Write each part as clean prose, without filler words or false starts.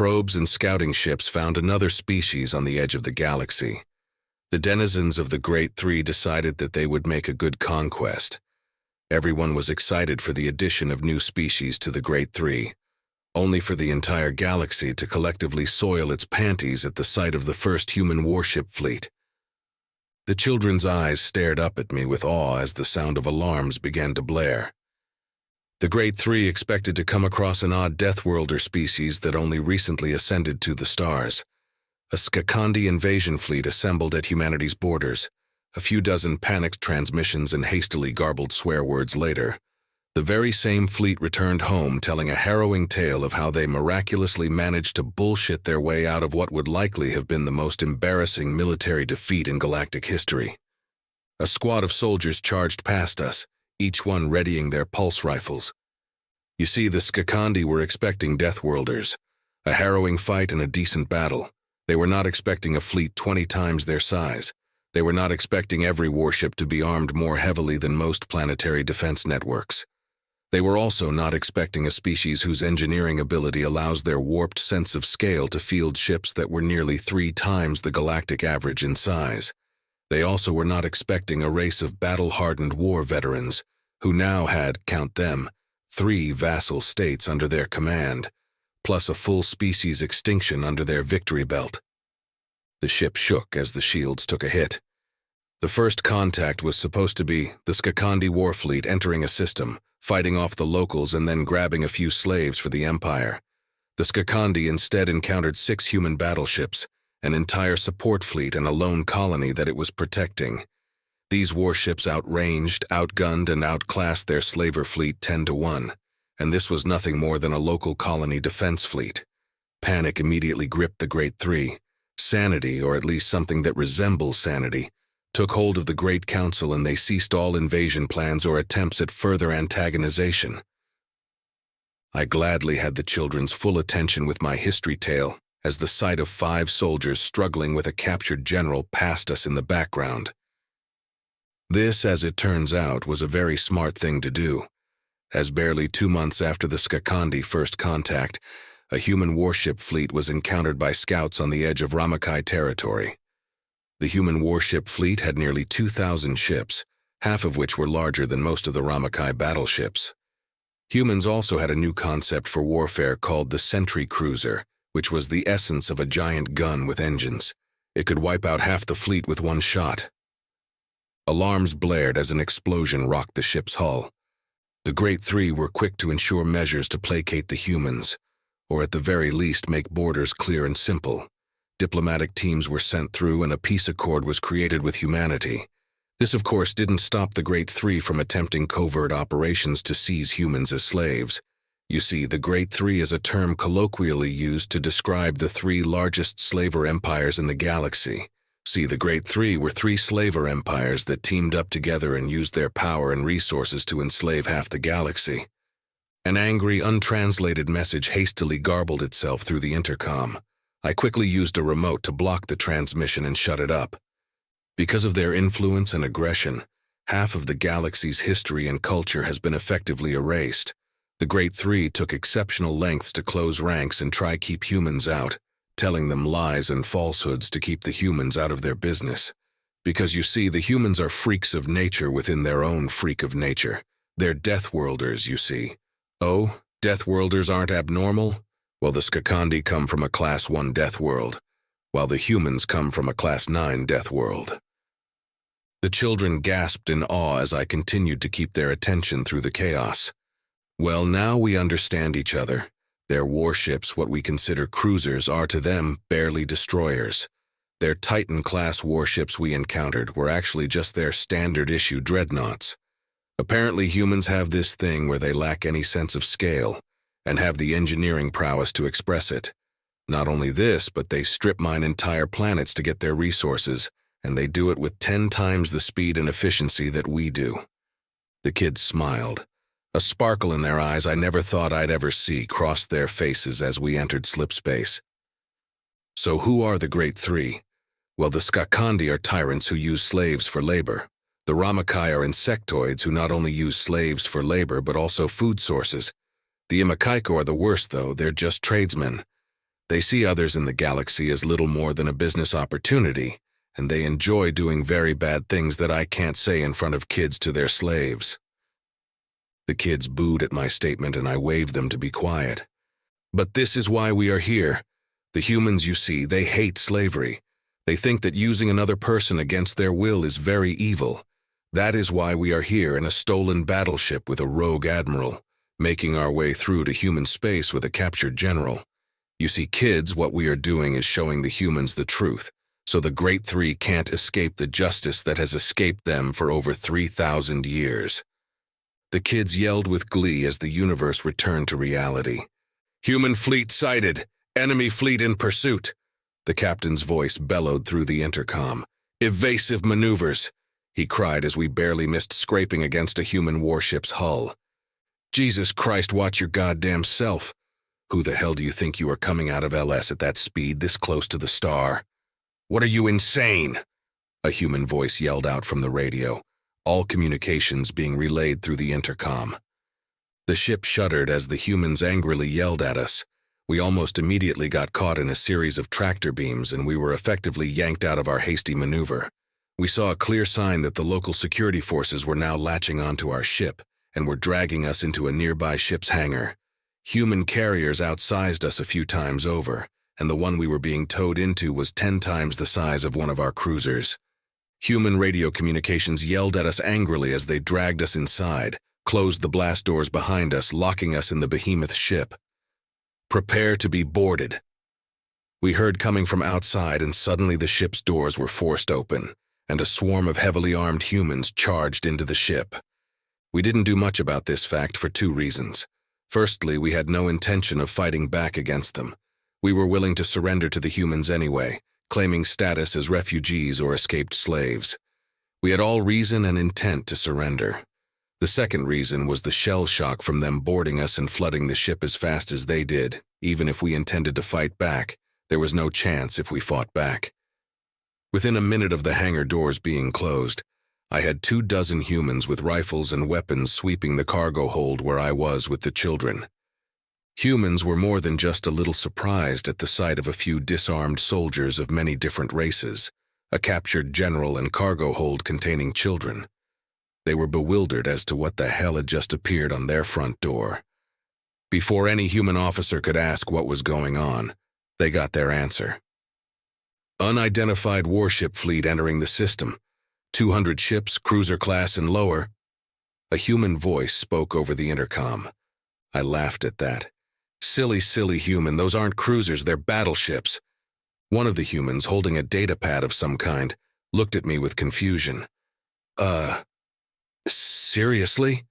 Probes and scouting ships found another species on the edge of the galaxy. The denizens of the Great Three decided that they would make a good conquest. Everyone was excited for the addition of new species to the Great Three, only for the entire galaxy to collectively soil its panties at the sight of the first human warship fleet. The children's eyes stared up at me with awe as the sound of alarms began to blare. The Great Three expected to come across an odd Deathworlder species that only recently ascended to the stars. A Skakandi invasion fleet assembled at humanity's borders. A few dozen panicked transmissions and hastily garbled swear words later, the very same fleet returned home telling a harrowing tale of how they miraculously managed to bullshit their way out of what would likely have been the most embarrassing military defeat in galactic history. A squad of soldiers charged past us, each one readying their pulse rifles. You see, the Skakandi were expecting Deathworlders, a harrowing fight and a decent battle. They were not expecting a fleet 20 times their size. They were not expecting every warship to be armed more heavily than most planetary defense networks. They were also not expecting a species whose engineering ability allows their warped sense of scale to field ships that were nearly 3 times the galactic average in size. They also were not expecting a race of battle-hardened war veterans who now had, count them, 3 vassal states under their command, plus a full species extinction under their victory belt. The ship shook as the shields took a hit. The first contact was supposed to be the Skakandi warfleet entering a system, fighting off the locals and then grabbing a few slaves for the Empire. The Skakandi instead encountered 6 human battleships, an entire support fleet and a lone colony that it was protecting. These warships outranged, outgunned, and outclassed their slaver fleet 10-1, and this was nothing more than a local colony defense fleet. Panic immediately gripped the Great Three. Sanity, or at least something that resembles sanity, took hold of the Great Council and they ceased all invasion plans or attempts at further antagonization. I gladly had the children's full attention with my history tale as the sight of 5 soldiers struggling with a captured general passed us in the background. This, as it turns out, was a very smart thing to do, as barely 2 months after the Skakandi first contact, a human warship fleet was encountered by scouts on the edge of Ramakai territory. The human warship fleet had nearly 2,000 ships, half of which were larger than most of the Ramakai battleships. Humans also had a new concept for warfare called the sentry cruiser, which was the essence of a giant gun with engines. It could wipe out half the fleet with one shot. Alarms blared as an explosion rocked the ship's hull. The Great Three were quick to ensure measures to placate the humans, or at the very least make borders clear and simple. Diplomatic teams were sent through and a peace accord was created with humanity. This, of course, didn't stop the Great Three from attempting covert operations to seize humans as slaves. You see, the Great Three is a term colloquially used to describe the 3 largest slaver empires in the galaxy. See, the Great Three were 3 slaver empires that teamed up together and used their power and resources to enslave half the galaxy. An angry, untranslated message hastily garbled itself through the intercom. I quickly used a remote to block the transmission and shut it up. Because of their influence and aggression, half of the galaxy's history and culture has been effectively erased. The Great Three took exceptional lengths to close ranks and try keep humans out, telling them lies and falsehoods to keep the humans out of their business. Because you see, the humans are freaks of nature within their own freak of nature. They're Deathworlders, you see. Oh, Deathworlders aren't abnormal? Well, the Skakandi come from a Class 1 Deathworld, while the humans come from a Class 9 Deathworld. The children gasped in awe as I continued to keep their attention through the chaos. Well, now we understand each other. Their warships, what we consider cruisers, are to them barely destroyers. Their Titan-class warships we encountered were actually just their standard-issue dreadnoughts. Apparently humans have this thing where they lack any sense of scale, and have the engineering prowess to express it. Not only this, but they strip mine entire planets to get their resources, and they do it with 10 times the speed and efficiency that we do. The kids smiled. A sparkle in their eyes I never thought I'd ever see crossed their faces as we entered slipspace. So who are the Great Three? Well, the Skakandi are tyrants who use slaves for labor. The Ramakai are insectoids who not only use slaves for labor but also food sources. The Imakaiko are the worst, though. They're just tradesmen. They see others in the galaxy as little more than a business opportunity, and they enjoy doing very bad things that I can't say in front of kids to their slaves." The kids booed at my statement, and I waved them to be quiet. "But this is why we are here. The humans, you see, they hate slavery. They think that using another person against their will is very evil. That is why we are here in a stolen battleship with a rogue admiral, making our way through to human space with a captured general. You see, kids, what we are doing is showing the humans the truth, so the Great Three can't escape the justice that has escaped them for over 3,000 years." The kids yelled with glee as the universe returned to reality. "Human fleet sighted! Enemy fleet in pursuit!" The captain's voice bellowed through the intercom. "Evasive maneuvers!" he cried as we barely missed scraping against a human warship's hull. "Jesus Christ, watch your goddamn self! Who the hell do you think you are coming out of LS at that speed this close to the star? What are you, insane?" a human voice yelled out from the radio, all communications being relayed through the intercom. The ship shuddered as the humans angrily yelled at us. We almost immediately got caught in a series of tractor beams, and we were effectively yanked out of our hasty maneuver. We saw a clear sign that the local security forces were now latching onto our ship and were dragging us into a nearby ship's hangar. Human carriers outsized us a few times over, and the one we were being towed into was 10 times the size of one of our cruisers. Human radio communications yelled at us angrily as they dragged us inside, closed the blast doors behind us, locking us in the behemoth ship. "Prepare to be boarded." We heard coming from outside, and suddenly the ship's doors were forced open, and a swarm of heavily armed humans charged into the ship. We didn't do much about this fact for 2 reasons. Firstly, we had no intention of fighting back against them. We were willing to surrender to the humans anyway, claiming status as refugees or escaped slaves. We had all reason and intent to surrender. The second reason was the shell shock from them boarding us and flooding the ship as fast as they did. Even if we intended to fight back, there was no chance if we fought back. Within a minute of the hangar doors being closed, I had 24 humans with rifles and weapons sweeping the cargo hold where I was with the children. Humans were more than just a little surprised at the sight of a few disarmed soldiers of many different races, a captured general and cargo hold containing children. They were bewildered as to what the hell had just appeared on their front door. Before any human officer could ask what was going on, they got their answer. "Unidentified warship fleet entering the system. 200 ships, cruiser class and lower." A human voice spoke over the intercom. I laughed at that. Silly human, those aren't cruisers, they're battleships." One of the humans, holding a data pad of some kind, looked at me with confusion. Seriously?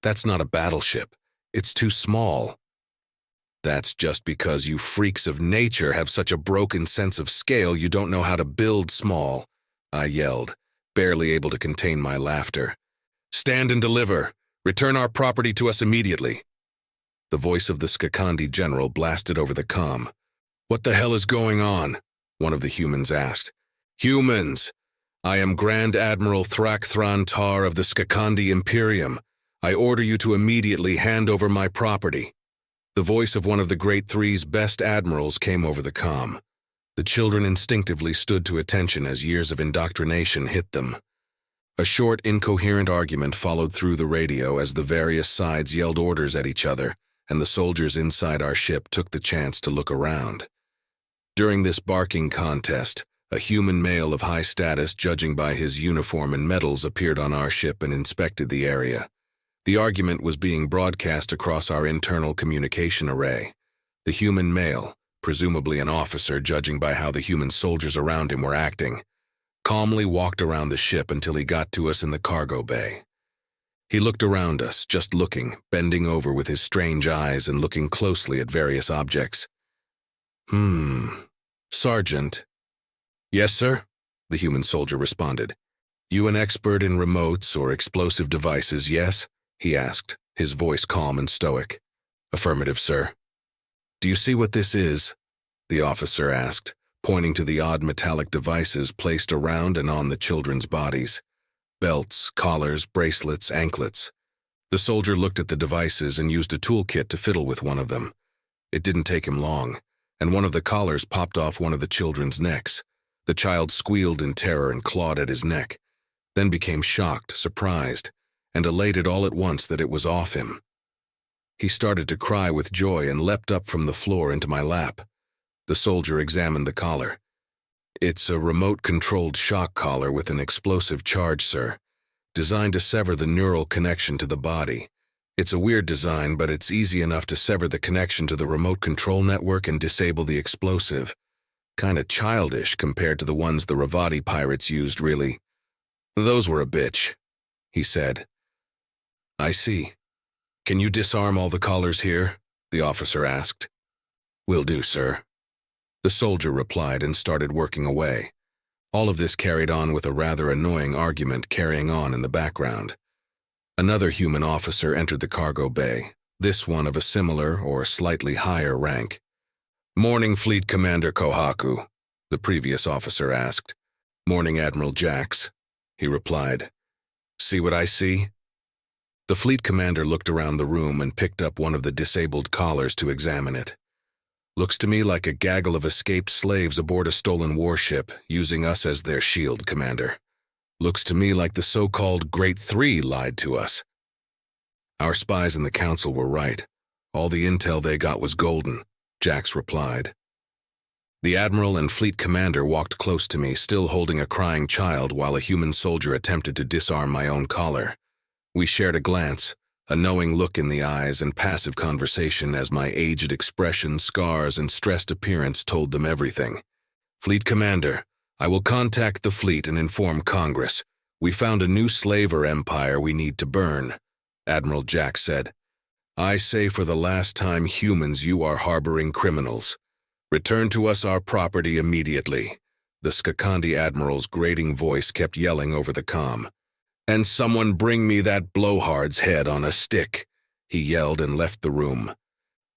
That's not a battleship. It's too small." "That's just because you freaks of nature have such a broken sense of scale you don't know how to build small," I yelled, barely able to contain my laughter. "Stand and deliver. Return our property to us immediately." The voice of the Skakandi general blasted over the comm. "What the hell is going on?" one of the humans asked. "Humans! I am Grand Admiral Thrak Thran Tar of the Skakandi Imperium. I order you to immediately hand over my property." The voice of one of the Great Three's best admirals came over the comm. The children instinctively stood to attention as years of indoctrination hit them. A short, incoherent argument followed through the radio as the various sides yelled orders at each other, and the soldiers inside our ship took the chance to look around. During this barking contest, a human male of high status, judging by his uniform and medals, appeared on our ship and inspected the area. The argument was being broadcast across our internal communication array. The human male, presumably an officer judging by how the human soldiers around him were acting, calmly walked around the ship until he got to us in the cargo bay. He looked around us, just looking, bending over with his strange eyes and looking closely at various objects. Sergeant." "Yes, sir," the human soldier responded. "You an expert in remotes or explosive devices, yes?" he asked, his voice calm and stoic. "Affirmative, sir." "Do you see what this is?" the officer asked, pointing to the odd metallic devices placed around and on the children's bodies. Belts, collars, bracelets, anklets. The soldier looked at the devices and used a toolkit to fiddle with one of them. It didn't take him long. and one of the collars popped off one of the children's necks. The child squealed in terror and clawed at his neck, then became shocked, surprised, and elated all at once that it was off him. He started to cry with joy and leapt up from the floor into my lap. The soldier examined the collar. "It's a remote-controlled shock collar with an explosive charge, sir, designed to sever the neural connection to the body. It's a weird design, but it's easy enough to sever the connection to the remote control network and disable the explosive. Kinda childish compared to the ones the Ravati pirates used, really. Those were a bitch," he said. "I see. Can you disarm all the collars here?" the officer asked. "Will do, sir." The soldier replied and started working away. All of this carried on with a rather annoying argument carrying on in the background. Another human officer entered the cargo bay, this one of a similar or slightly higher rank. "Morning, Fleet Commander Kohaku," the previous officer asked. "Morning, Admiral Jax," he replied. "See what I see?" The fleet commander looked around the room and picked up one of the disabled collars to examine it. "Looks to me like a gaggle of escaped slaves aboard a stolen warship, using us as their shield, Commander. Looks to me like the so-called Great Three lied to us." "Our spies in the council were right. All the intel they got was golden," Jax replied. The admiral and fleet commander walked close to me, still holding a crying child while a human soldier attempted to disarm my own collar. We shared a glance, a knowing look in the eyes, and passive conversation as my aged expression, scars, and stressed appearance told them everything. "Fleet Commander, I will contact the fleet and inform Congress. We found a new slaver empire we need to burn," Admiral Jack said. "I say for the last time, humans, you are harboring criminals. Return to us our property immediately." The Skakandi admiral's grating voice kept yelling over the comm. "And someone bring me that blowhard's head on a stick," he yelled and left the room.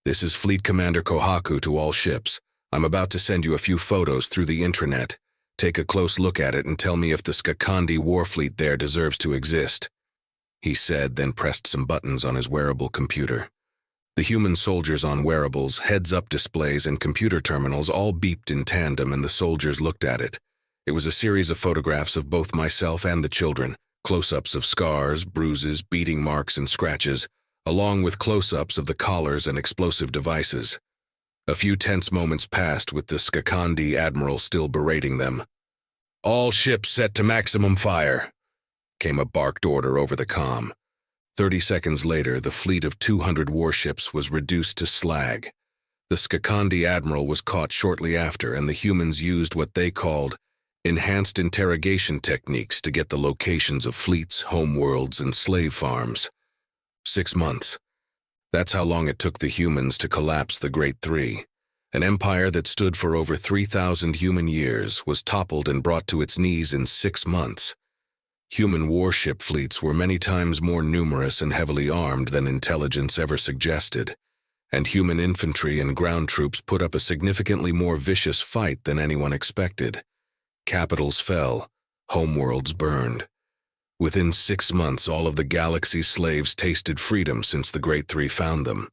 "This is Fleet Commander Kohaku to all ships. I'm about to send you a few photos through the intranet. Take a close look at it and tell me if the Skakandi warfleet there deserves to exist," he said, then pressed some buttons on his wearable computer. The human soldiers on wearables, heads-up displays, and computer terminals all beeped in tandem, and the soldiers looked at it. It was a series of photographs of both myself and the children, close-ups of scars, bruises, beating marks, and scratches, along with close-ups of the collars and explosive devices. A few tense moments passed with the Skakandi admiral still berating them. "All ships set to maximum fire," came a barked order over the comm. 30 seconds later, the fleet of 200 warships was reduced to slag. The Skakandi admiral was caught shortly after, and the humans used what they called enhanced interrogation techniques to get the locations of fleets, homeworlds, and slave farms. 6 months. That's how long it took the humans to collapse the Great Three. An empire that stood for over 3,000 human years was toppled and brought to its knees in 6 months. Human warship fleets were many times more numerous and heavily armed than intelligence ever suggested, and human infantry and ground troops put up a significantly more vicious fight than anyone expected. Capitals fell, homeworlds burned. Within 6 months, all of the galaxy's slaves tasted freedom since the Great Three found them.